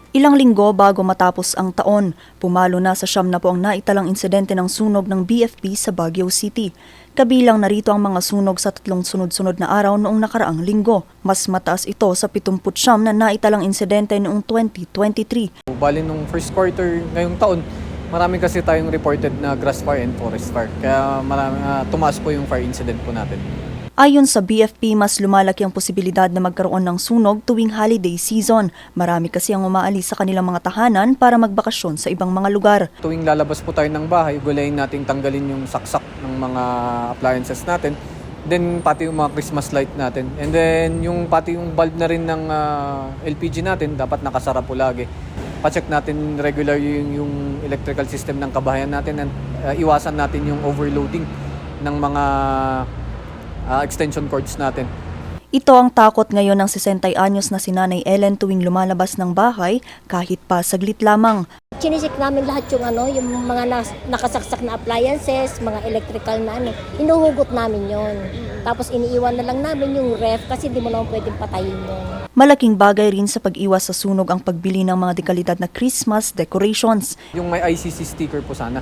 Ilang linggo bago matapos ang taon, pumalo na sa 7 ang naitalang insidente ng sunog ng BFP sa Baguio City. Kabilang narito ang mga sunog sa 3 sunod-sunod na araw noong nakaraang linggo. Mas mataas ito sa 79 na naitalang insidente noong 2023. Bali nung first quarter ngayong taon, marami kasi tayong reported na grass fire and forest fire. Kaya tumaas po yung fire incident po natin. Ayon sa BFP, mas lumalaki ang posibilidad na magkaroon ng sunog tuwing holiday season. Marami kasi ang umaalis sa kanilang mga tahanan para magbakasyon sa ibang mga lugar. Tuwing lalabas po tayo ng bahay, gulayin nating tanggalin yung saksak ng mga appliances natin. Then pati yung mga Christmas light natin. And then pati yung bulb na rin ng LPG natin, dapat nakasara po lagi. Pa-check natin regular yung electrical system ng kabahayan natin and iwasan natin yung overloading ng mga extension cords natin. Ito ang takot ngayon ng 60 anyos na si Nanay Ellen tuwing lumalabas ng bahay kahit pa saglit lamang. Chinisik namin lahat yung mga nakasaksak na appliances, mga electrical na inuhugot namin yon. Tapos iniiwan na lang namin yung ref kasi di mo naman pwedeng patayin yun. Malaking bagay rin sa pag-iwas sa sunog ang pagbili ng mga dekalidad na Christmas decorations. Yung may ICC sticker po sana,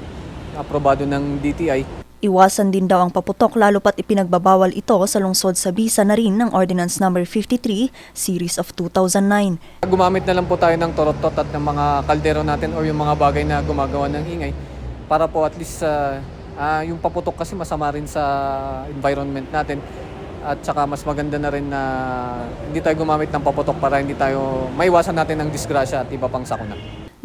aprobado ng DTI. Iwasan din daw ang paputok lalo pat ipinagbabawal ito sa lungsod sa bisa na rin ng Ordinance No. 53, Series of 2009. Gumamit na lang po tayo ng torot-tot at ng mga kaldero natin o yung mga bagay na gumagawa ng ingay para po at least yung paputok kasi masama rin sa environment natin at saka mas maganda na rin na hindi tayo gumamit ng paputok para hindi tayo maiwasan natin ng disgrasya at iba pang sakuna.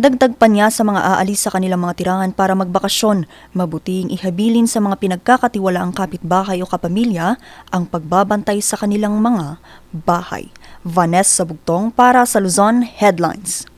Dagdag pa niya sa mga aalis sa kanilang mga tirangan para magbakasyon, mabuting ihabilin sa mga pinagkakatiwalaang kapitbahay o kapamilya ang pagbabantay sa kanilang mga bahay. Vanessa Bugtong para sa Luzon Headlines.